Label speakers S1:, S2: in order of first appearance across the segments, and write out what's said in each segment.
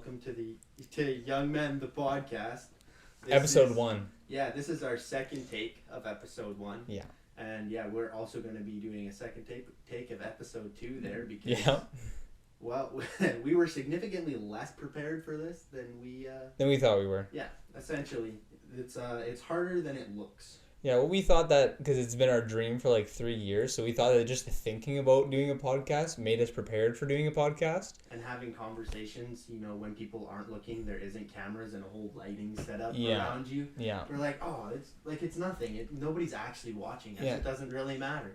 S1: welcome to Young Men the Podcast.
S2: Episode 1.
S1: Yeah, this is our second take of episode 1.
S2: Yeah.
S1: And yeah, we're also going to be doing a second take of episode 2 there because well, we were significantly less prepared for this than we
S2: thought we were.
S1: Yeah, essentially, it's harder than it looks.
S2: Yeah, well, we thought that because it's been our dream for like 3 years, so we thought that just thinking about doing a podcast made us prepared for doing a podcast.
S1: And having conversations, when people aren't looking, there isn't cameras and a whole lighting setup around you.
S2: Yeah.
S1: We're like, oh, it's nothing. Nobody's actually watching us. Yeah. It doesn't really matter.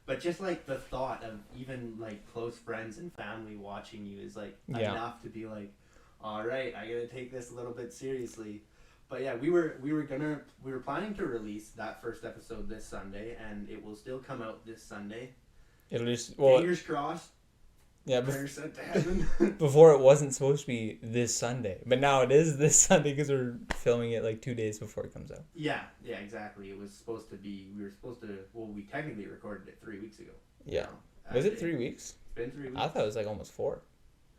S1: But just like the thought of even like close friends and family watching you is like enough to be like, all right, I gotta take this a little bit seriously. But yeah, we were planning to release that first episode this Sunday, and it will still come out this Sunday. Fingers crossed.
S2: Yeah,
S1: prayers sent to heaven.
S2: Before it wasn't supposed to be this Sunday, but now it is this Sunday because we're filming it like 2 days before it comes out.
S1: Yeah, exactly. It was supposed to be. We technically recorded it 3 weeks ago.
S2: Yeah. Was it 3 weeks?
S1: It's been 3 weeks.
S2: I thought it was like almost 4.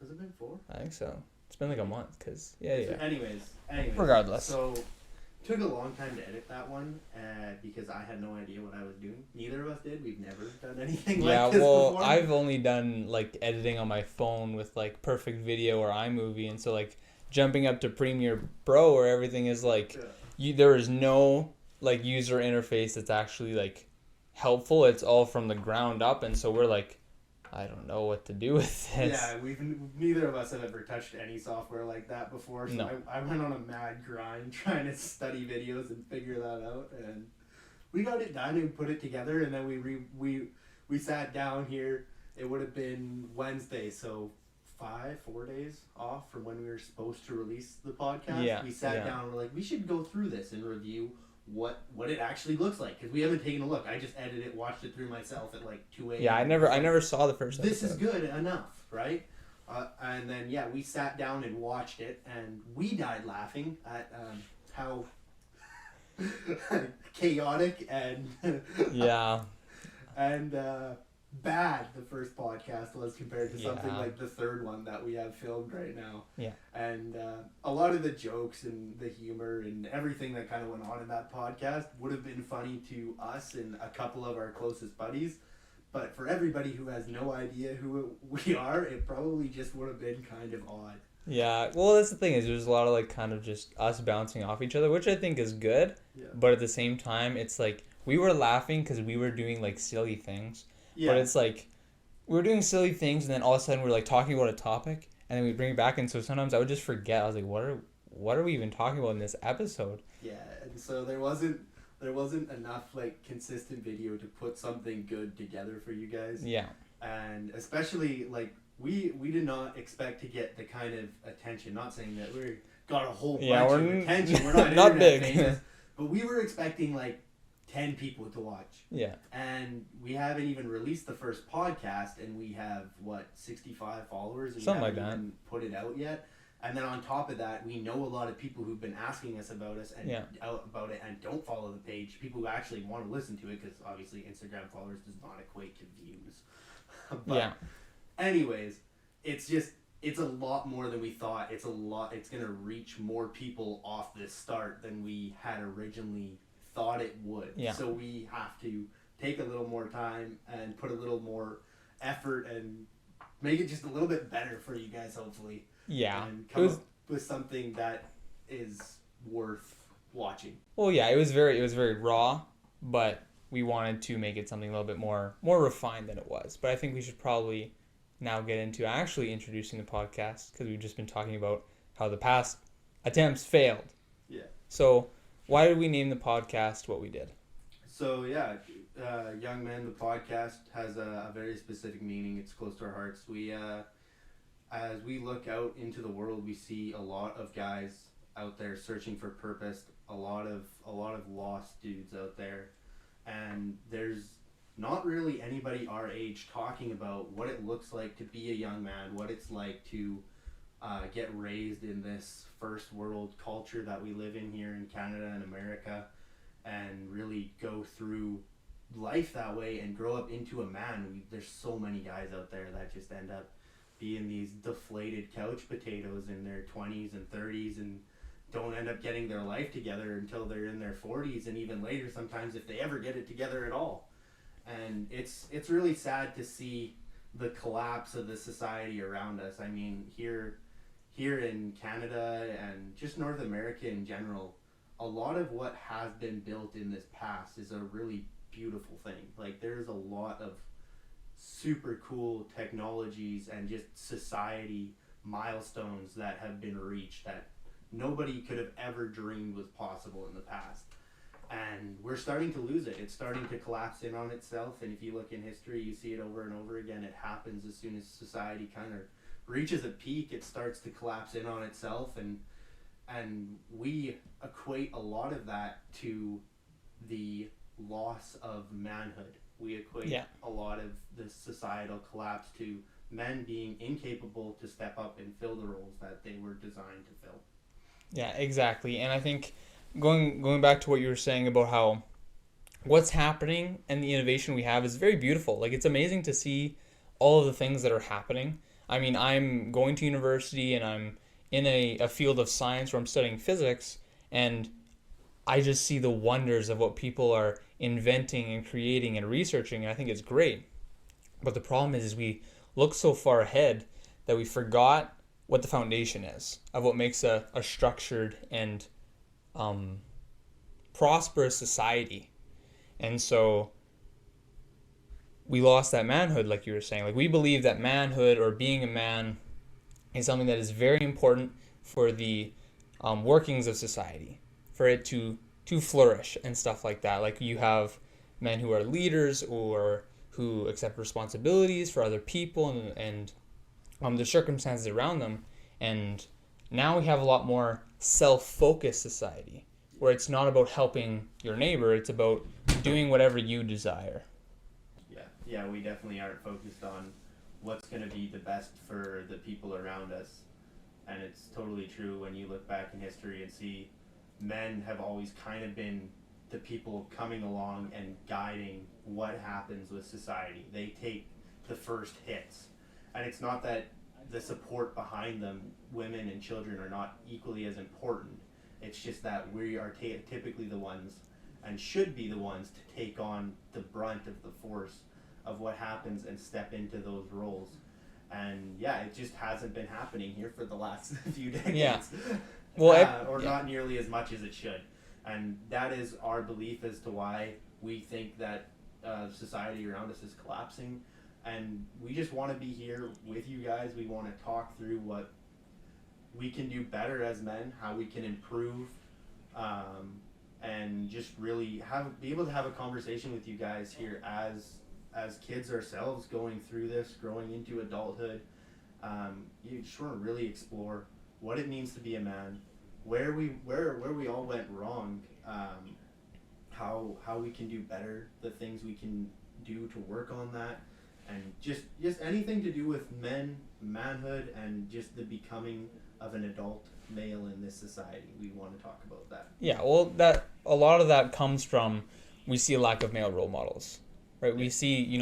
S1: Has it been 4?
S2: I think so. It's been like a month, because,
S1: Anyways.
S2: Regardless.
S1: So, took a long time to edit that one, because I had no idea what I was doing. Neither of us did. We've never done anything like this before.
S2: I've only done, like, editing on my phone with, like, Perfect Video or iMovie, and so, like, jumping up to Premiere Pro where everything is, like, there is no, like, user interface that's actually, like, helpful. It's all from the ground up, and so we're, like, I don't know what to do with this.
S1: Yeah, neither of us have ever touched any software like that before, so no. I went on a mad grind trying to study videos and figure that out, and we got it done and put it together, and then we sat down here. It would have been Wednesday, so 4 days off from when we were supposed to release the podcast.
S2: Yeah,
S1: we sat down and we're like, we should go through this and review what it actually looks like, because we haven't taken a look. I just edited it, watched it through myself at like 2 a.m.
S2: Yeah, I never saw the first episode.
S1: This is good enough, right? And then we sat down and watched it, and we died laughing at how chaotic and and bad the first podcast was compared to something like the third one that we have filmed right now.
S2: Yeah.
S1: And a lot of the jokes and the humor and everything that kind of went on in that podcast would have been funny to us and a couple of our closest buddies. But for everybody who has no idea who we are, it probably just would have been kind of odd.
S2: Yeah, well, that's the thing is there's a lot of like kind of just us bouncing off each other, which I think is good. Yeah. But at the same time, it's like we were laughing because we were doing like silly things. Yeah. But it's like we were doing silly things, and then all of a sudden we're like talking about a topic, and then we bring it back, and so sometimes I would just forget. I was like, what are we even talking about in this episode? Yeah,
S1: and so there wasn't enough like consistent video to put something good together for you guys.
S2: Yeah.
S1: And especially like we did not expect to get the kind of attention. Not saying that we got a whole bunch of attention. We're not
S2: not big.
S1: Famous, but we were expecting like 10 people to watch.
S2: Yeah.
S1: And we haven't even released the first podcast, and we have 65 followers, and
S2: something
S1: we
S2: like that.
S1: Even put it out yet. And then on top of that, we know a lot of people who've been asking us about us and about it and don't follow the page. People who actually want to listen to it, because obviously Instagram followers does not equate to views. But anyways, it's a lot more than we thought. It's going to reach more people off this start than we had originally thought it would. Yeah. So we have to take a little more time and put a little more effort and make it just a little bit better for you guys, hopefully.
S2: Yeah.
S1: And come up with something that is worth watching.
S2: Well, yeah, it was very raw, but we wanted to make it something a little bit more refined than it was. But I think we should probably now get into actually introducing the podcast, because we've just been talking about how the past attempts failed.
S1: Yeah.
S2: So why did we name the podcast what we did?
S1: So, Young Men, the podcast, has a very specific meaning. It's close to our hearts. As we look out into the world, we see a lot of guys out there searching for purpose, a lot of lost dudes out there. And there's not really anybody our age talking about what it looks like to be a young man, what it's like to get raised in this first world culture that we live in here in Canada and America, and really go through life that way and grow up into a man. There's so many guys out there that just end up being these deflated couch potatoes in their 20s and 30s and don't end up getting their life together until they're in their 40s and even later sometimes if they ever get it together at all. And it's really sad to see the collapse of the society around us. I mean, here in Canada and just North America in general, a lot of what has been built in this past is a really beautiful thing. Like, there's a lot of super cool technologies and just society milestones that have been reached that nobody could have ever dreamed was possible in the past. And we're starting to lose it. It's starting to collapse in on itself. And if you look in history, you see it over and over again. It happens as soon as society kind of reaches a peak, it starts to collapse in on itself. And we equate a lot of that to the loss of manhood. We equate a lot of the societal collapse to men being incapable to step up and fill the roles that they were designed to fill.
S2: Yeah, exactly. And I think going back to what you were saying about how what's happening and the innovation we have is very beautiful. Like, it's amazing to see all of the things that are happening. I mean, I'm going to university and I'm in a field of science where I'm studying physics, and I just see the wonders of what people are inventing and creating and researching, and I think it's great. But the problem is we look so far ahead that we forgot what the foundation is of what makes a structured and prosperous society. And so we lost that manhood, like you were saying. Like, we believe that manhood or being a man is something that is very important for the workings of society, for it to flourish and stuff like that. Like, you have men who are leaders or who accept responsibilities for other people and the circumstances around them. And now we have a lot more self-focused society where it's not about helping your neighbor, it's about doing whatever you desire.
S1: Yeah, we definitely aren't focused on what's going to be the best for the people around us. And it's totally true when you look back in history and see men have always kind of been the people coming along and guiding what happens with society. They take the first hits. And it's not that the support behind them, women and children, are not equally as important. It's just that we are typically the ones and should be the ones to take on the brunt of the force of what happens and step into those roles. And yeah, it just hasn't been happening here for the last few decades.
S2: Yeah. Well,
S1: not nearly as much as it should. And that is our belief as to why we think that society around us is collapsing. And we just want to be here with you guys. We want to talk through what we can do better as men, how we can improve, and just really be able to have a conversation with you guys here as kids ourselves, going through this, growing into adulthood. You just want to really explore what it means to be a man, where we all went wrong, how we can do better, the things we can do to work on that, and just anything to do with manhood, and just the becoming of an adult male in this society. We want to talk about that.
S2: Yeah, well, that a lot of that comes from, we see a lack of male role models. Right, we see,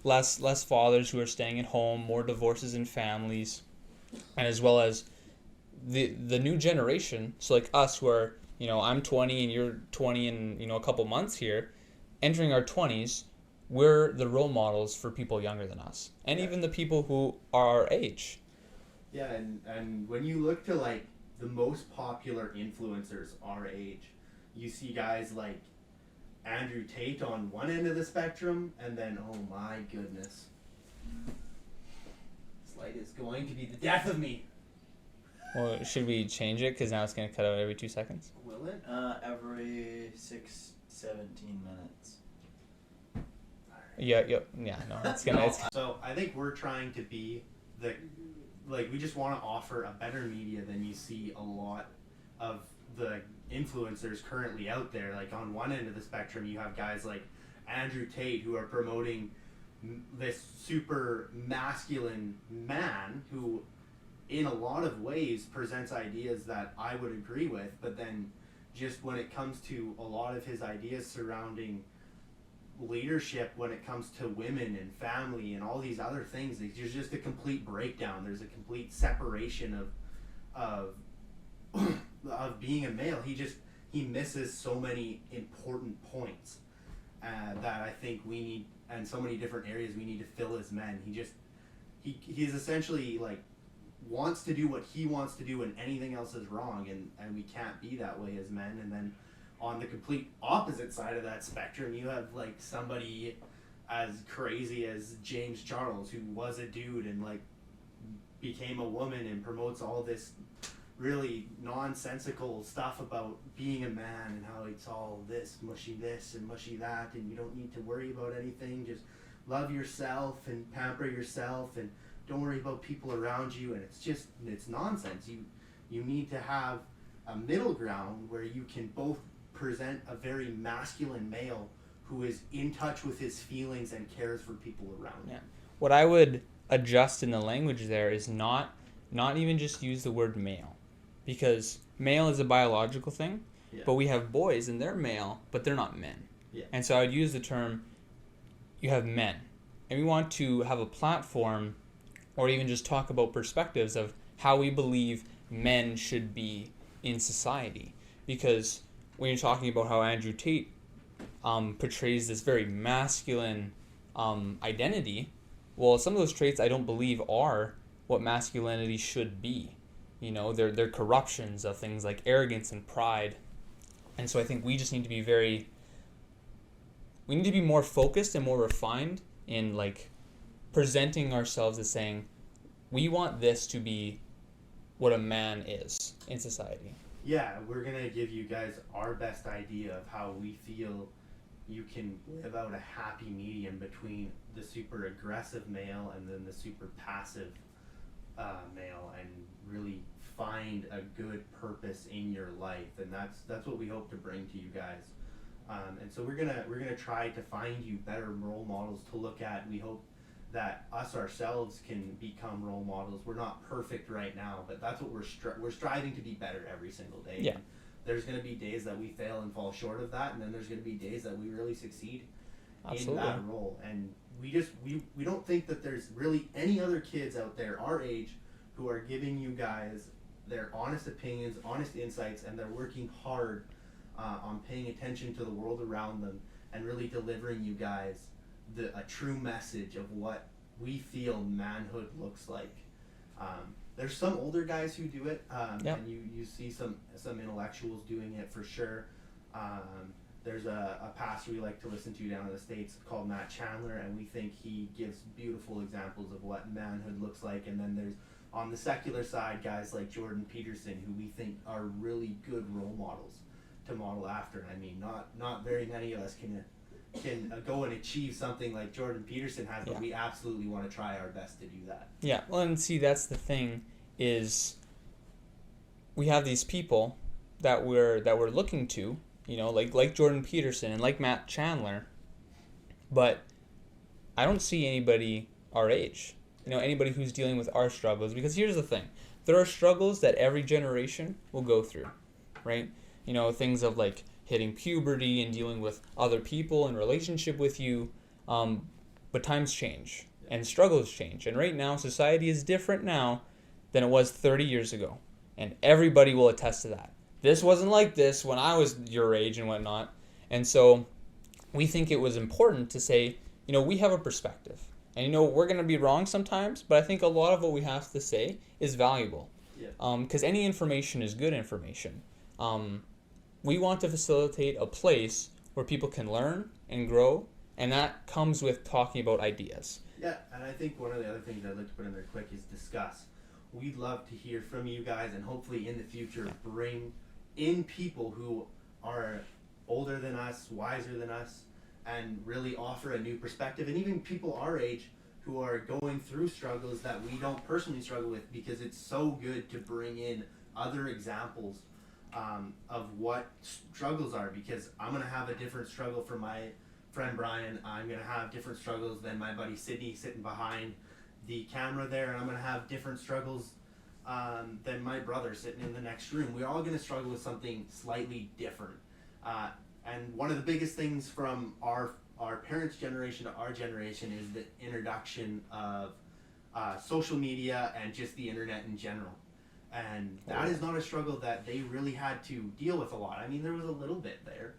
S2: less fathers who are staying at home, more divorces in families, and as well as the new generation. So like us, who are, I'm 20 and you're 20 in, a couple months here, entering our 20s, we're the role models for people younger than us, and even the people who are our age.
S1: Yeah, and when you look to like the most popular influencers our age, you see guys like Andrew Tate on one end of the spectrum, and then, oh my goodness, this light is going to be the death of me.
S2: Well, should we change it? Because now it's going to cut out every 2 seconds.
S1: Will it?
S3: Every 17 minutes.
S2: Yeah, no, it's gonna.
S1: So I think we're trying to be we just want to offer a better media than you see a lot of the influencers currently out there. Like, on one end of the spectrum, you have guys like Andrew Tate who are promoting this super masculine man who in a lot of ways presents ideas that I would agree with, but then just when it comes to a lot of his ideas surrounding leadership when it comes to women and family and all these other things. There's just a complete breakdown. There's a complete separation of of being a male. He misses so many important points that I think we need, and so many different areas we need to fill as men. He's essentially like wants to do what he wants to do and anything else is wrong, and we can't be that way as men. And then on the complete opposite side of that spectrum, you have like somebody as crazy as James Charles, who was a dude and like became a woman and promotes all this really nonsensical stuff about being a man and how it's all this and mushy that, and you don't need to worry about anything, just love yourself and pamper yourself and don't worry about people around you. And it's nonsense. You need to have a middle ground where you can both present a very masculine male who is in touch with his feelings and cares for people around him.
S2: What I would adjust in the language there is not even just use the word male, because male is a biological thing, but we have boys and they're male, but they're not men. And so I would use the term, you have men, and we want to have a platform or even just talk about perspectives of how we believe men should be in society. Because when you're talking about how Andrew Tate portrays this very masculine identity, well, some of those traits I don't believe are what masculinity should be. You know, they're corruptions of things like arrogance and pride. And so I think we just need to be we need to be more focused and more refined in like presenting ourselves as saying, we want this to be what a man is in society.
S1: Yeah, we're going to give you guys our best idea of how we feel you can live out a happy medium between the super aggressive male and then the super passive male, and really find a good purpose in your life. And that's what we hope to bring to you guys. And so we're gonna try to find you better role models to look at. We hope that us ourselves can become role models. We're not perfect right now, but that's what we're striving to be better every single day.
S2: Yeah.
S1: There's going to be days that we fail and fall short of that, and then there's going to be days that we really succeed
S2: Absolutely.
S1: in that role. And we don't think that there's really any other kids out there our age who are giving you guys their honest opinions, honest insights, and they're working hard on paying attention to the world around them and really delivering you guys a true message of what we feel manhood looks like. There's some older guys who do it, and you see some intellectuals doing it for sure. There's a pastor we like to listen to down in the States called Matt Chandler, and we think he gives beautiful examples of what manhood looks like. And then there's, on the secular side, guys like Jordan Peterson, who we think are really good role models to model after. I mean, not very many of us can go and achieve something like Jordan Peterson has, but we absolutely want to try our best to do that.
S2: Yeah, well, and see, that's the thing, is we have these people that we're looking to, you know, like Jordan Peterson and like Matt Chandler, but I don't see anybody our age, you know, anybody who's dealing with our struggles. Because here's the thing, there are struggles that every generation will go through, right? You know, things of like hitting puberty and dealing with other people in relationship with you, but times change and struggles change. And right now, society is different now than it was 30 years ago, and everybody will attest to that. This wasn't like this when I was your age and whatnot. And so we think it was important to say, you know, we have a perspective, and you know, we're going to be wrong sometimes, but I think a lot of what we have to say is valuable, because any information is good information. We want to facilitate a place where people can learn and grow, and that comes with talking about ideas.
S1: Yeah, and I think one of the other things I'd like to put in there quick is discuss. We'd love to hear from you guys, and hopefully in the future bring in people who are older than us, wiser than us, and really offer a new perspective. And even people our age who are going through struggles that we don't personally struggle with, because it's so good to bring in other examples of what struggles are. Because I'm going to have a different struggle from my friend Brian. I'm going to have different struggles than my buddy Sydney sitting behind the camera there, and I'm going to have different struggles than my brother sitting in the next room. We're all going to struggle with something slightly different. And one of the biggest things from our our parents' generation to our generation is the introduction of social media and just the internet in general. And that is not a struggle that they really had to deal with a lot. I mean, there was a little bit there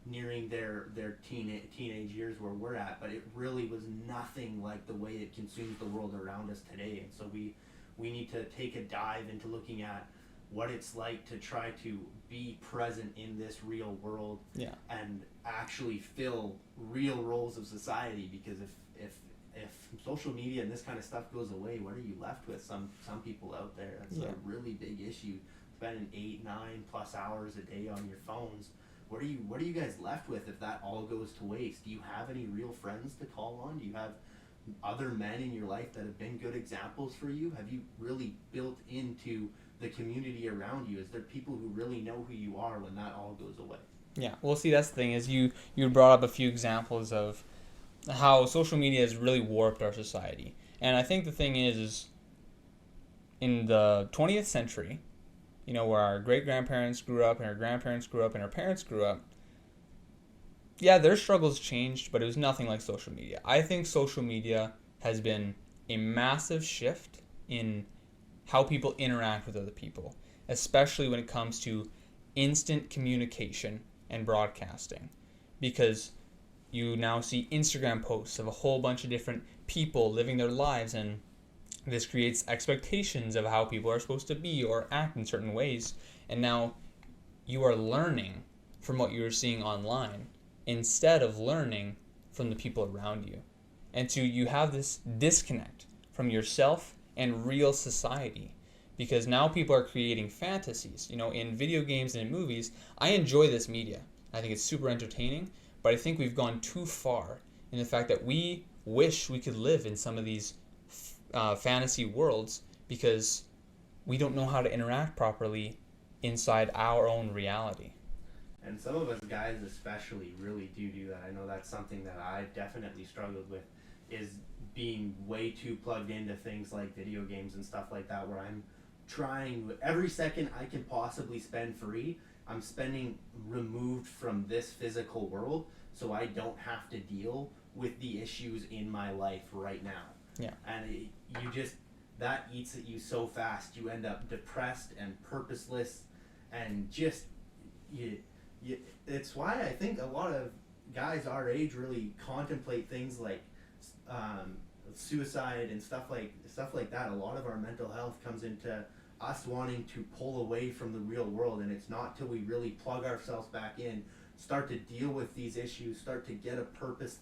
S1: nearing their teenage years where we're at, but it really was nothing like the way it consumes the world around us today. And so we need to take a dive into looking at what it's like to try to be present in this real world, and actually fill real roles of society. Because if social media and this kind of stuff goes away, what are you left with? Some people out there, that's a really big issue. Spending 8-9+ hours a day on your phones. What are you guys left with if that all goes to waste? Do you have any real friends to call on? Do you have other men in your life that have been good examples for you? Have you really built into the community around you? Is there people who really know who you are when that all goes away? Yeah.
S2: Well, see, that's the thing is you brought up a few examples of how social media has really warped our society. And I think the thing is in the 20th century, you know, where our great-grandparents grew up and our grandparents grew up and our parents grew up, yeah, their struggles changed, but it was nothing like social media. I think social media has been a massive shift in how people interact with other people, especially when it comes to instant communication and broadcasting. Because you now see Instagram posts of a whole bunch of different people living their lives, and this creates expectations of how people are supposed to be or act in certain ways. And now you are learning from what you're seeing online instead of learning from the people around you. And so you have this disconnect from yourself and real society, because now people are creating fantasies. You know, in video games and in movies, I enjoy this media. I think it's super entertaining, but I think we've gone too far in the fact that we wish we could live in some of these fantasy worlds because we don't know how to interact properly inside our own reality.
S1: And some of us guys especially really do that. I know that's something that I've definitely struggled with, is being way too plugged into things like video games and stuff like that, where I'm trying every second I can possibly spend free, I'm spending removed from this physical world, so I don't have to deal with the issues in my life right now.
S2: Yeah.
S1: And that eats at you so fast. You end up depressed and purposeless, and just it's why I think a lot of guys our age really contemplate things like suicide and stuff like that. A lot of our mental health comes into us wanting to pull away from the real world, and it's not till we really plug ourselves back in, start to deal with these issues, start to get a purpose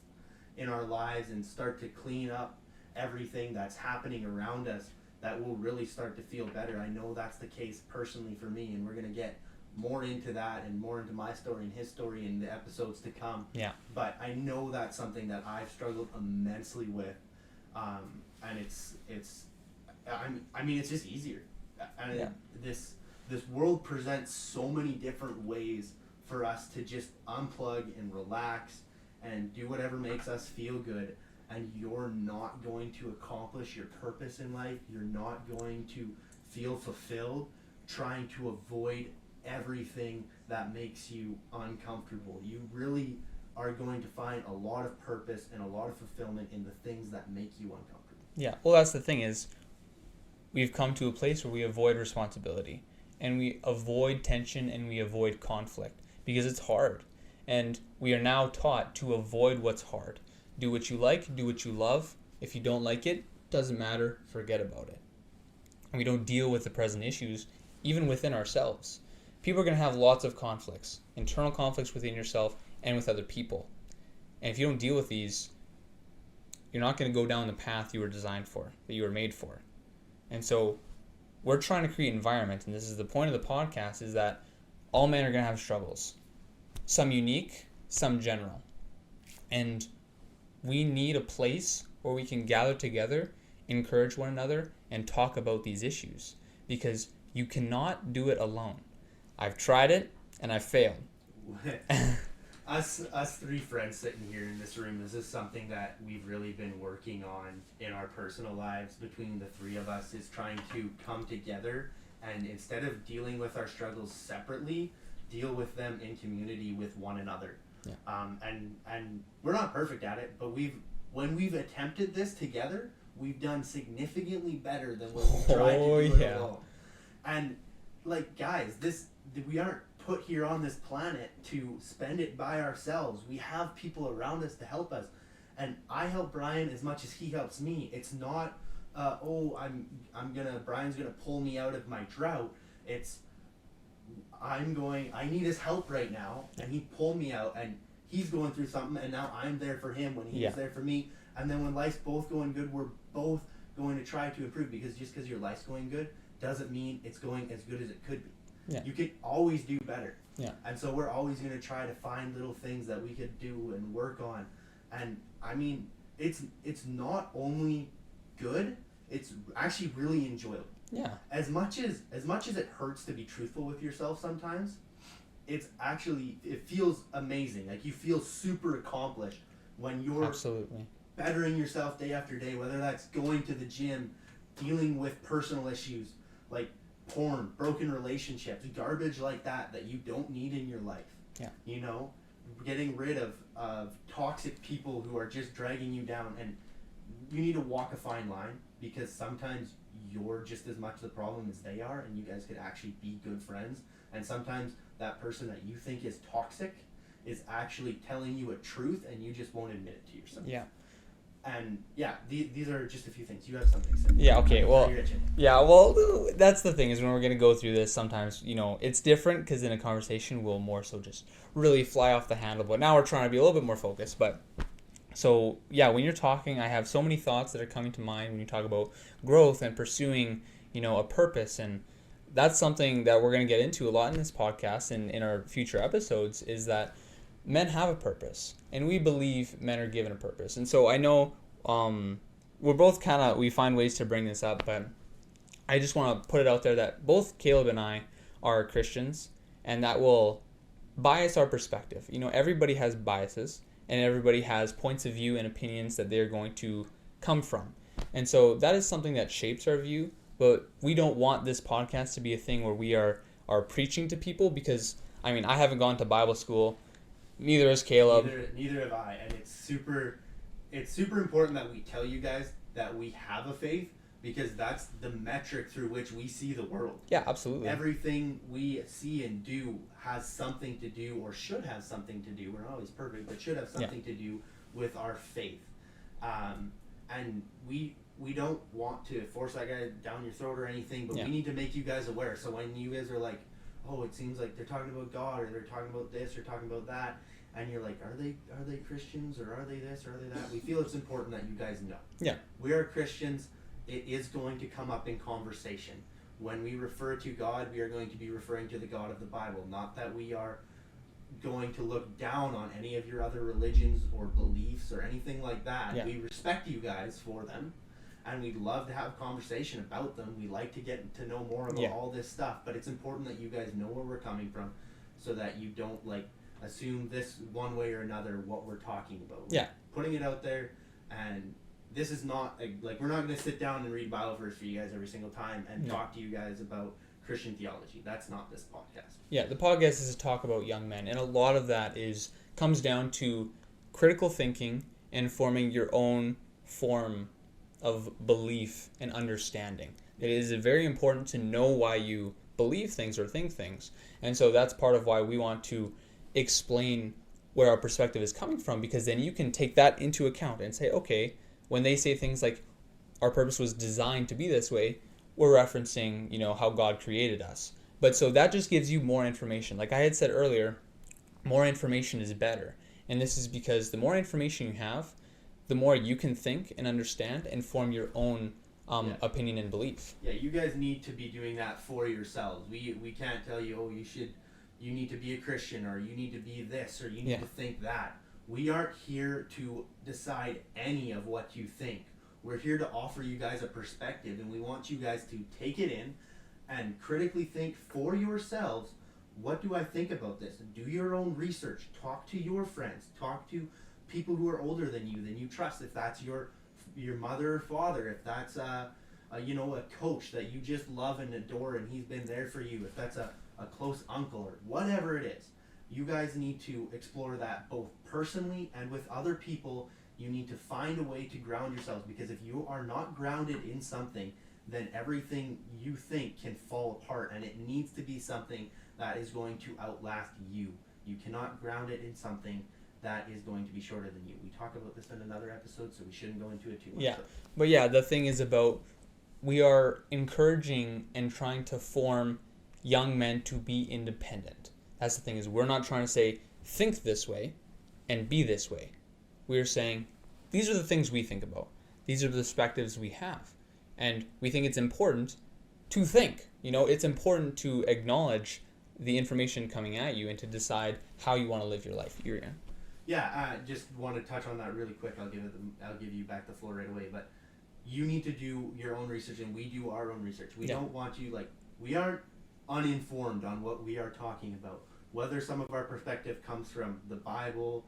S1: in our lives, and start to clean up everything that's happening around us, that we'll really start to feel better. I know that's the case personally for me, and we're going to get more into that and more into my story and his story in the episodes to come.
S2: Yeah.
S1: But I know that's something that I've struggled immensely with, and it's just easier. And this world presents so many different ways for us to just unplug and relax and do whatever makes us feel good. And you're not going to accomplish your purpose in life. You're not going to feel fulfilled trying to avoid everything that makes you uncomfortable. You really are going to find a lot of purpose and a lot of fulfillment in the things that make you uncomfortable.
S2: Yeah, well, that's the thing is, we've come to a place where we avoid responsibility, and we avoid tension, and we avoid conflict, because it's hard. And we are now taught to avoid what's hard. Do what you like, do what you love. If you don't like it, doesn't matter, forget about it. And we don't deal with the present issues, even within ourselves. People are going to have lots of conflicts, internal conflicts within yourself and with other people. And if you don't deal with these, you're not going to go down the path you were designed for, that you were made for. And so we're trying to create an environment, and this is the point of the podcast, is that all men are going to have struggles. Some unique, some general. And we need a place where we can gather together, encourage one another, and talk about these issues. Because you cannot do it alone. I've tried it, and I've failed.
S1: Us three friends sitting here in this room, this is something that we've really been working on in our personal lives. Between the three of us, is trying to come together, and instead of dealing with our struggles separately, deal with them in community with one another.
S2: Yeah.
S1: And we're not perfect at it, but when we've attempted this together, we've done significantly better than when we tried to do it alone. And like, guys, we aren't put here on this planet to spend it by ourselves. We have people around us to help us, and I help Brian as much as he helps me. It's not Brian's gonna pull me out of my drought. It's I need his help right now, and he pulled me out, and he's going through something, and now I'm there for him when he's there for me. And then when life's both going good, we're both going to try to improve, because just because your life's going good doesn't mean it's going as good as it could be.
S2: Yeah.
S1: You could always do better.
S2: Yeah.
S1: And so we're always going to try to find little things that we could do and work on. And I mean, it's not only good, it's actually really enjoyable.
S2: Yeah.
S1: As much as it hurts to be truthful with yourself sometimes, it feels amazing. Like, you feel super accomplished when you're
S2: absolutely
S1: bettering yourself day after day, whether that's going to the gym, dealing with personal issues like porn, broken relationships, garbage like that you don't need in your life.
S2: Yeah.
S1: You know, getting rid of toxic people who are just dragging you down. And you need to walk a fine line, because sometimes you're just as much the problem as they are, and you guys could actually be good friends. And sometimes that person that you think is toxic is actually telling you a truth, and you just won't admit it to yourself.
S2: Yeah.
S1: And yeah, these are just a few things. You have something to say.
S2: Yeah, okay, well, that's the thing, is when we're going to go through this, sometimes, you know, it's different, because in a conversation we'll more so just really fly off the handle, but now we're trying to be a little bit more focused. But so yeah, when you're talking, I have so many thoughts that are coming to mind when you talk about growth and pursuing, you know, a purpose. And that's something that we're going to get into a lot in this podcast and in our future episodes, is that men have a purpose, and we believe men are given a purpose. And so I know we're both we find ways to bring this up, but I just want to put it out there that both Caleb and I are Christians, and that will bias our perspective. You know, everybody has biases, and everybody has points of view and opinions that they're going to come from. And so that is something that shapes our view, but we don't want this podcast to be a thing where we are preaching to people, because, I mean, I haven't gone to Bible school. Neither has Caleb.
S1: Neither have I, and it's super important that we tell you guys that we have a faith, because that's the metric through which we see the world.
S2: Yeah, absolutely.
S1: Everything we see and do has something to do, or should have something to do. We're not always perfect, but should have something to do with our faith. And we don't want to force that guy down your throat or anything, but we need to make you guys aware. So when you guys are like, oh, it seems like they're talking about God, or they're talking about this, or talking about that, and you're like, are they Christians, or are they this, or are they that? We feel it's important that you guys know.
S2: Yeah.
S1: We are Christians. It is going to come up in conversation. When we refer to God, we are going to be referring to the God of the Bible. Not that we are going to look down on any of your other religions or beliefs or anything like that.
S2: Yeah.
S1: We respect you guys for them, and we'd love to have conversation about them. We like to get to know more about all this stuff, but it's important that you guys know where we're coming from, so that you don't assume this one way or another what we're talking about.
S2: Yeah.
S1: Putting it out there, and this is not we're not going to sit down and read Bible verse for you guys every single time and talk to you guys about Christian theology. That's not this podcast.
S2: Yeah, the podcast is to talk about young men, and a lot of that comes down to critical thinking and forming your own form of belief and understanding. It is very important to know why you believe things or think things, and so that's part of why we want to explain where our perspective is coming from, because then you can take that into account and say, okay, when they say things like our purpose was designed to be this way, we're referencing, you know, how God created us. But so that just gives you more information. Like I had said earlier, more information is better. And this is because the more information you have, the more you can think and understand and form your own opinion and belief.
S1: Yeah, you guys need to be doing that for yourselves. We can't tell you, oh, you need to be a Christian, or you need to be this, or you need to think that. We aren't here to decide any of what you think. We're here to offer you guys a perspective, and we want you guys to take it in and critically think for yourselves, what do I think about this? Do your own research. Talk to your friends. Talk to people who are older than you trust. If that's your mother or father, if that's a coach that you just love and adore and he's been there for you, if that's a close uncle or whatever it is, You guys need to explore that both personally and with other people. You need to find a way to ground yourselves, because if you are not grounded in something, then everything you think can fall apart, and it needs to be something that is going to outlast you. You cannot ground it in something that is going to be shorter than you. We talk about this in another episode, so we shouldn't go into it too much.
S2: Yeah, but yeah, the thing is about, we are encouraging and trying to form young men to be independent. That's the thing, is we're not trying to say, think this way and be this way. We're saying, these are the things we think about. These are the perspectives we have. And we think it's important to think. It's important to acknowledge the information coming at you and to decide how you want to live your life.
S1: Yeah, I just want to touch on that really quick. I'll give you back the floor right away. But you need to do your own research, and we do our own research. We don't want you, we aren't uninformed on what we are talking about. Whether some of our perspective comes from the Bible,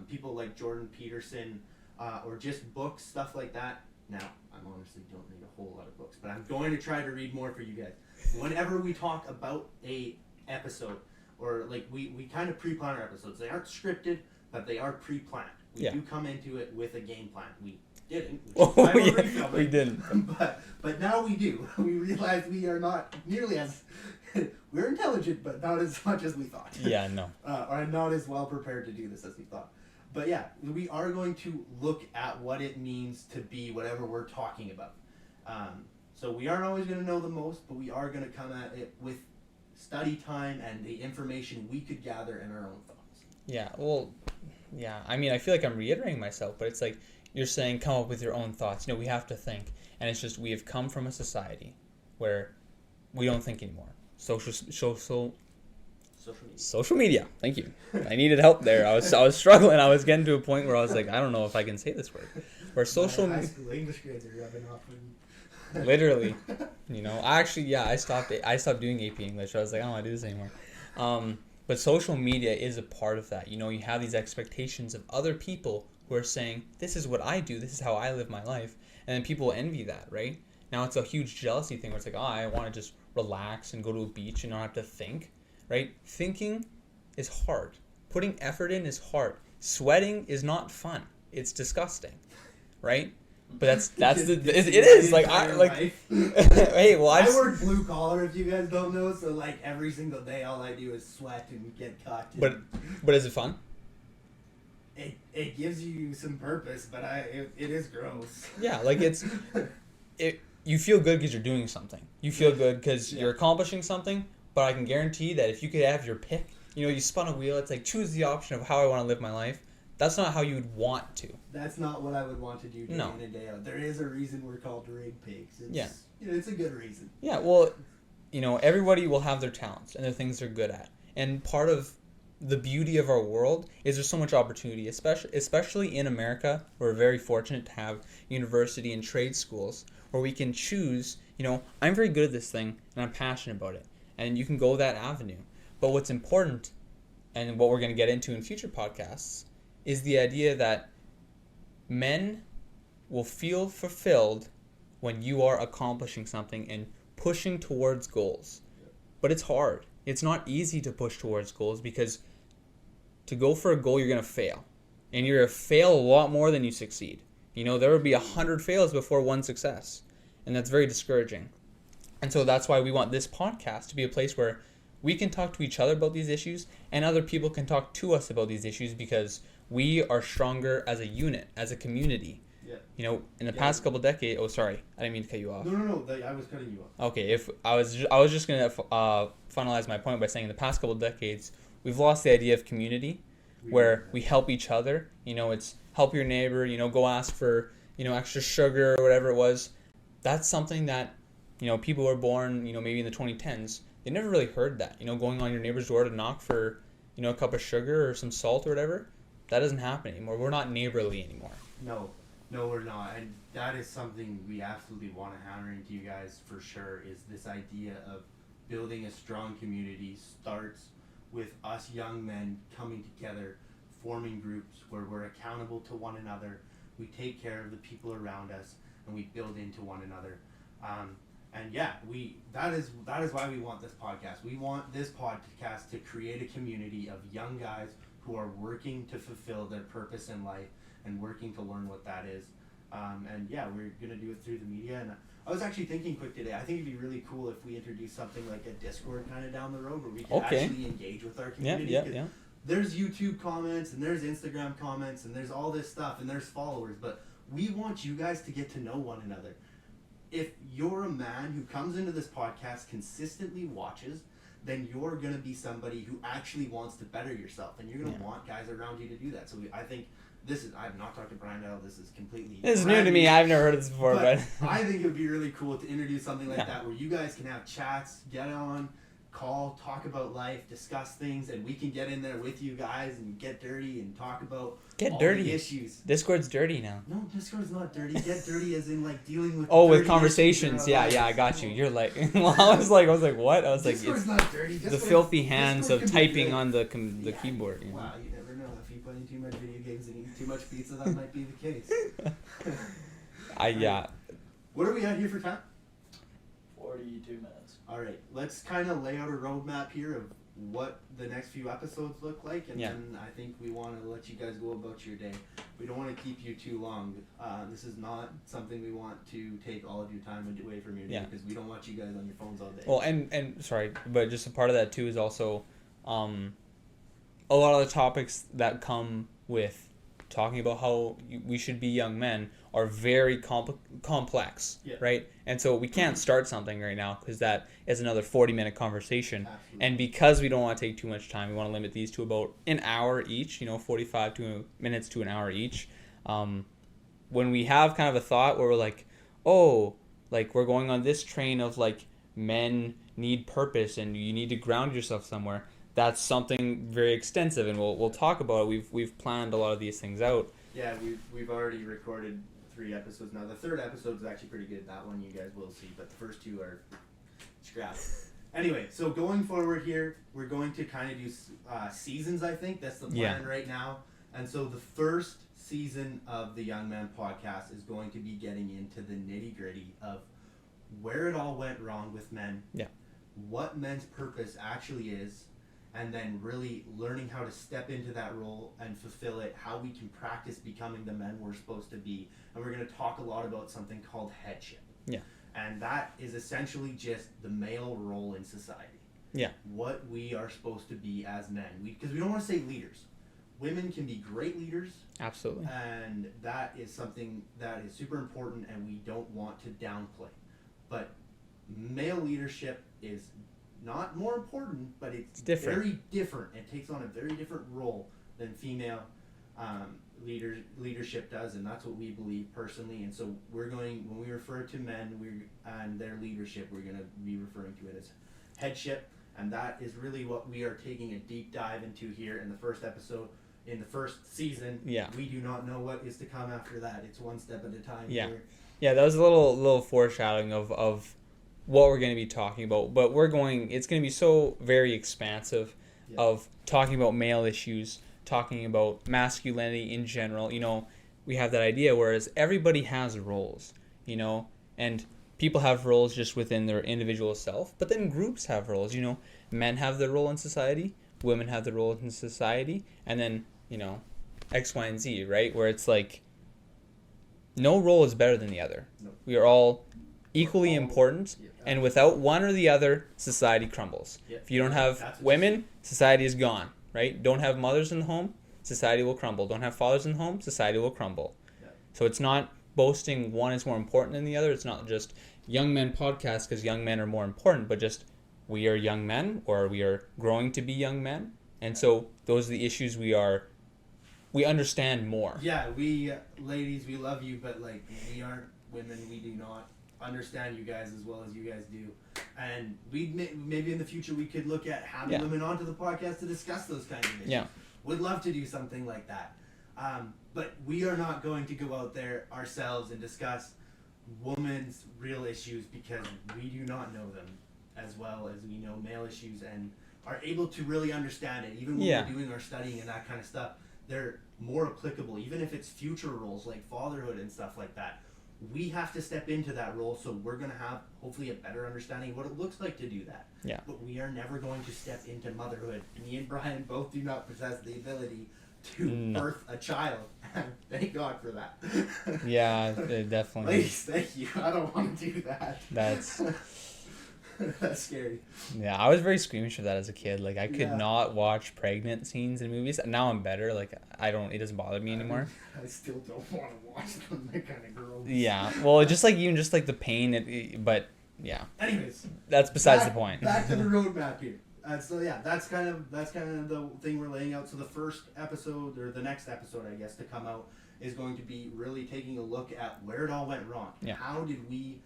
S1: people like Jordan Peterson, or just books, stuff like that. Now, I honestly don't read a whole lot of books, but I'm going to try to read more for you guys. Whenever we talk about a episode, or we kind of pre-plan our episodes. They aren't scripted, but they are pre-planned. We do come into it with a game plan. We didn't.
S2: We didn't.
S1: But now we do. We realize we are not nearly as we're intelligent, but not as much as we thought.
S2: Yeah, no.
S1: Or not as well prepared to do this as we thought. But yeah, we are going to look at what it means to be whatever we're talking about. So we aren't always going to know the most, but we are going to come at it with study time and the information we could gather in our own thoughts.
S2: Yeah, well, yeah. I mean, I feel like I'm reiterating myself, but it's like you're saying come up with your own thoughts. We have to think. And it's just we have come from a society where we don't think anymore. Social media. Thank you. I needed help there. I was struggling. I was getting to a point where I was like, I don't know if I can say this word. Where social
S1: high school English grades are rubbing off on you.
S2: Literally. I stopped doing AP English. I was like, I don't want to do this anymore. But social media is a part of that. You have these expectations of other people who are saying, this is what I do, this is how I live my life. And then people envy that, right? Now it's a huge jealousy thing where it's like, I want to just relax and go to a beach and not have to think, right? Thinking is hard. Putting effort in is hard. Sweating is not fun. It's disgusting, right? But it is hey, well,
S1: I work blue collar, if you guys don't know, so every single day all I do is sweat and get caught.
S2: But is it fun?
S1: It gives you some purpose, but it is gross.
S2: Yeah, you feel good because you're doing something. You feel good because you're accomplishing something. But I can guarantee that if you could have your pick, you spun a wheel. It's like, choose the option of how I want to live my life. That's not how you would want to.
S1: That's not what I would want to do day in and day out. There is a reason we're called rig pigs. It's a good reason.
S2: Yeah, well, everybody will have their talents and their things they're good at. And part of the beauty of our world is there's so much opportunity, especially in America. We're very fortunate to have university and trade schools where we can choose, I'm very good at this thing and I'm passionate about it. And you can go that avenue. But what's important, and what we're going to get into in future podcasts, is the idea that men will feel fulfilled when you are accomplishing something and pushing towards goals. But it's hard. It's not easy to push towards goals because to go for a goal, you're going to fail. And you're going to fail a lot more than you succeed. There will be 100 fails before one success. And that's very discouraging. And so that's why we want this podcast to be a place where we can talk to each other about these issues and other people can talk to us about these issues because we are stronger as a unit, as a community. Yeah. In the past couple decades. Oh, sorry, I didn't mean to cut you off.
S1: No. I was cutting you off.
S2: Okay, if I was just gonna finalize my point by saying in the past couple decades we've lost the idea of community, where we help each other. It's help your neighbor. Go ask for extra sugar or whatever it was. That's something that people who were born maybe in the 2010s, they never really heard that. Going on your neighbor's door to knock for a cup of sugar or some salt or whatever. That doesn't happen anymore. We're not neighborly anymore.
S1: No, we're not. And that is something we absolutely want to hammer into you guys for sure, is this idea of building a strong community starts with us young men coming together, forming groups where we're accountable to one another, we take care of the people around us, and we build into one another. And yeah, that is why we want this podcast. We want this podcast to create a community of young guys who are working to fulfill their purpose in life and working to learn what that is. And yeah, we're gonna do it through the media. And I was actually thinking quick today, I think it'd be really cool if we introduce something like a Discord kind of down the road where we can actually engage with our community.
S2: Yeah.
S1: There's YouTube comments and there's Instagram comments and there's all this stuff and there's followers, but we want you guys to get to know one another. If you're a man who comes into this podcast, consistently watches, then you're going to be somebody who actually wants to better yourself, and you're going to want guys around you to do that. So I think I've not talked to Brian at all. This is completely...
S2: This is new to me. I've never heard of this before, but...
S1: I think it would be really cool to introduce something like that where you guys can have chats, get on, call, talk about life, discuss things, and we can get in there with you guys and get dirty and talk about the issues.
S2: Discord's dirty now.
S1: No, Discord's not dirty. Get dirty as in like dealing with
S2: with conversations. Yeah, I got you. You're like, well, I was like, what? I was like,
S1: Discord's not dirty.
S2: The filthy hands of typing on the keyboard. You know?
S1: Wow, you never know. If you play too much video games and eat too much pizza, that might be the case. What are we at here for time?
S3: 42 minutes.
S1: All right, let's kind of lay out a roadmap here of what the next few episodes look like, and then I think we want to let you guys go about your day. We don't want to keep you too long. This is not something we want to take all of your time away from your day, because we don't want you guys on your phones all day.
S2: Well, and sorry, but just a part of that too is also a lot of the topics that come with talking about how we should be young men are very complex, right? And so we can't start something right now because that is another 40-minute conversation. Absolutely. And because we don't want to take too much time, we want to limit these to about an hour each, 45 minutes to an hour each. When we have kind of a thought where we're like, we're going on this train of like men need purpose and you need to ground yourself somewhere, that's something very extensive, and we'll talk about it. We've planned a lot of these things out.
S1: Yeah, we've already recorded 3 episodes now. The 3rd episode is actually pretty good. That one you guys will see, but the first 2 are scrap. Anyway, so going forward here, we're going to kind of do seasons. I think that's the plan right now. And so the first season of the Young Men Podcast is going to be getting into the nitty gritty of where it all went wrong with men. Yeah. What men's purpose actually is. And then really learning how to step into that role and fulfill it, how we can practice becoming the men we're supposed to be. And we're going to talk a lot about something called headship. Yeah. And that is essentially just the male role in society. Yeah. What we are supposed to be as men. Because we don't want to say leaders. Women can be great leaders. Absolutely. And that is something that is super important and we don't want to downplay. But male leadership is not more important, but it's different. Very different. It takes on a very different role than female leadership does, and that's what we believe personally. And so when we refer to men and their leadership, we're going to be referring to it as headship, and that is really what we are taking a deep dive into here in the first episode, in the first season. Yeah. We do not know what is to come after that. It's one step at a time. Yeah.
S2: Yeah, that was a little foreshadowing of what we're going to be talking about, but it's going to be so very expansive of talking about male issues, talking about masculinity in general. We have that idea, whereas everybody has roles, and people have roles just within their individual self, but then groups have roles. Men have their role in society, women have their role in society, and then, X, Y, and Z, right? Where it's like, no role is better than the other. No. We are all equally important, and without one or the other, society crumbles. Yep. If you don't have women, society is gone, right? Don't have mothers in the home, society will crumble. Don't have fathers in the home, society will crumble. Yep. So it's not boasting one is more important than the other. It's not just Young Men Podcast because young men are more important, but just we are young men, or we are growing to be young men. And so those are the issues we understand more.
S1: Yeah, we, ladies, we love you, but we aren't women. We do not understand you guys as well as you guys do, and maybe in the future we could look at having women onto the podcast to discuss those kinds of issues. Yeah, would love to do something like that, but we are not going to go out there ourselves and discuss women's real issues because we do not know them as well as we know male issues and are able to really understand it. Even when we're doing our studying and that kind of stuff, they're more applicable, even if it's future roles like fatherhood and stuff like that. we have to step into that role, so we're going to have hopefully a better understanding of what it looks like to do that.
S2: Yeah.
S1: But we are never going to step into motherhood. Me and Brian both do not possess the ability to birth a child. Thank God for that.
S2: Yeah, definitely.
S1: Ladies, thank you. I don't want to do that.
S2: That's
S1: scary.
S2: Yeah, I was very squeamish of that as a kid. Like, I could not watch pregnant scenes in movies. Now I'm better. Like, it doesn't bother me anymore.
S1: I still don't want to watch them. They're kind of gross.
S2: Yeah, well, just like the pain, but yeah.
S1: Anyways,
S2: that's besides the point.
S1: Back to the roadmap here. So yeah, that's kind of the thing we're laying out. So the first episode, or the next episode, I guess, to come out is going to be really taking a look at where it all went wrong.
S2: Yeah.
S1: How did we,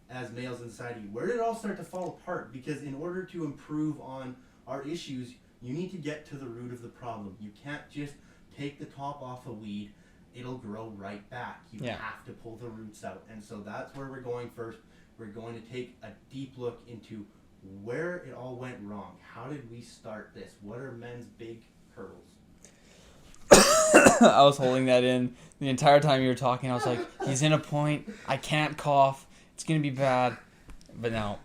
S1: as males in society, where did it all start to fall apart? Because in order to improve on our issues, you need to get to the root of the problem. You can't just take the top off a weed. It'll grow right back. You have to pull the roots out. And so that's where we're going first. We're going to take a deep look into where it all went wrong. How did we start this? What are men's big hurdles?
S2: I was holding that in the entire time you were talking. I was like, he's in a point. I can't cough. It's going to be bad. But now...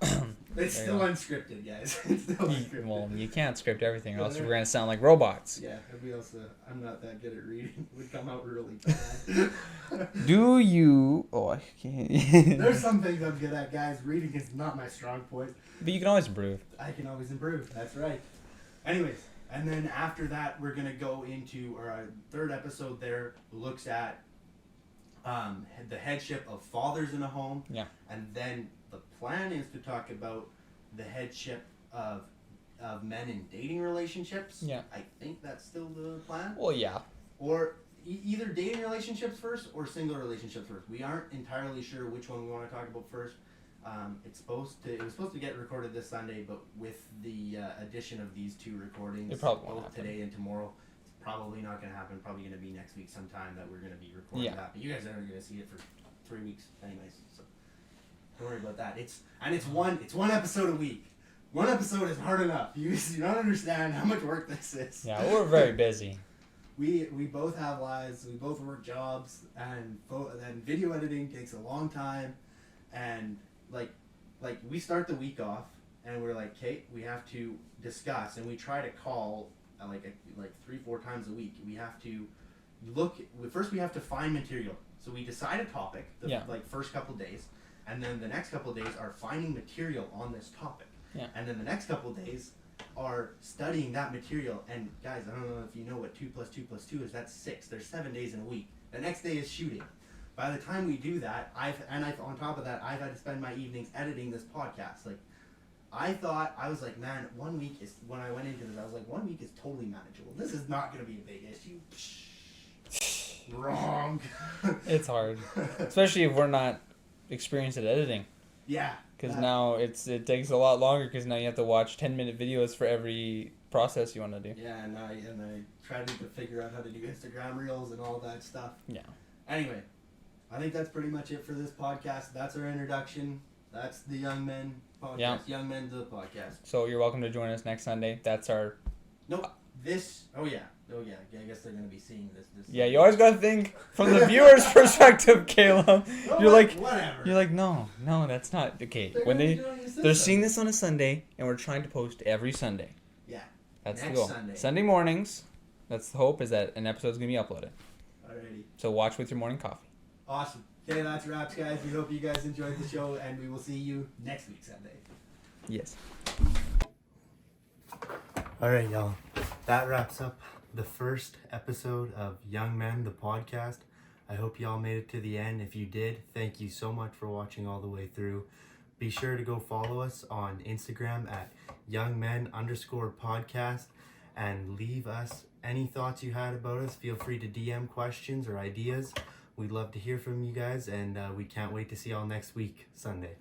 S1: It's still unscripted, guys. It's still unscripted.
S2: Well, you can't script everything, or else we're going to sound like robots.
S1: Yeah, we also... I'm not that good at reading. It would come out really bad.
S2: Do you... Oh, I can't...
S1: There's some things I'm good at, guys. Reading is not my strong point.
S2: But you can always improve.
S1: I can always improve. That's right. Anyways, and then after that, we're going to go into... Our third episode there looks at the headship of fathers in a home.
S2: Yeah.
S1: And then... The plan is to talk about the headship of men in dating relationships.
S2: Yeah.
S1: I think that's still the plan.
S2: Well, yeah.
S1: Or either dating relationships first or single relationships first. We aren't entirely sure which one we want to talk about first. It was supposed to get recorded this Sunday, but with the addition of these two recordings, both today and tomorrow, it's probably not going to happen. Probably going to be next week sometime that we're going to be recording that. But you guys aren't going to see it for 3 weeks anyways. So. Don't worry about that. It's one episode a week. One episode is hard enough. You don't understand how much work this is.
S2: Yeah, we're very busy.
S1: We both have lives. We both work jobs, and video editing takes a long time. And like we start the week off, and we're like, Kate, we have to discuss, and we try to call like 3-4 times a week. We have to first. We have to find material. So we decide a topic. First couple days. And then the next couple of days are finding material on this topic.
S2: Yeah.
S1: And then the next couple of days are studying that material. And guys, I don't know if you know what 2 + 2 + 2 is. That's 6. There's 7 days in a week. The next day is shooting. By the time we do that, on top of that, I've had to spend my evenings editing this podcast. Like, I was like, man, 1 week is, when I went into this, I was like, 1 week is totally manageable. This is not going to be a big issue. Wrong.
S2: It's hard. Especially if we're not experienced at editing.
S1: Yeah.
S2: Because now it takes a lot longer because now you have to watch 10-minute videos for every process you want to do.
S1: Yeah, and I tried to figure out how to do Instagram Reels and all that stuff.
S2: Yeah.
S1: Anyway, I think that's pretty much it for this podcast. That's our introduction. That's the Young Men Podcast.
S2: Yeah.
S1: Young Men the Podcast.
S2: So you're welcome to join us next Sunday. That's our...
S1: Nope. Oh yeah. I guess they're gonna be seeing this.
S2: Yeah, you always gotta think from the viewer's perspective, Caleb. You're like,
S1: whatever.
S2: You're like, no, that's not okay. When they're seeing this on a Sunday, and we're trying to post every Sunday.
S1: Yeah.
S2: That's
S1: Next
S2: the goal. Sunday mornings. That's the hope, is that an episode's gonna be uploaded.
S1: Alrighty.
S2: So watch with your morning coffee.
S1: Awesome. Okay, that's wraps, guys. We hope you guys enjoyed the show, and we will see you next week Sunday.
S2: Yes.
S1: All right, y'all. That wraps up the first episode of Young Men, the podcast. I hope y'all made it to the end. If you did, thank you so much for watching all the way through. Be sure to go follow us on Instagram at YoungMen_podcast and leave us any thoughts you had about us. Feel free to DM questions or ideas. We'd love to hear from you guys, and we can't wait to see y'all next week, Sunday.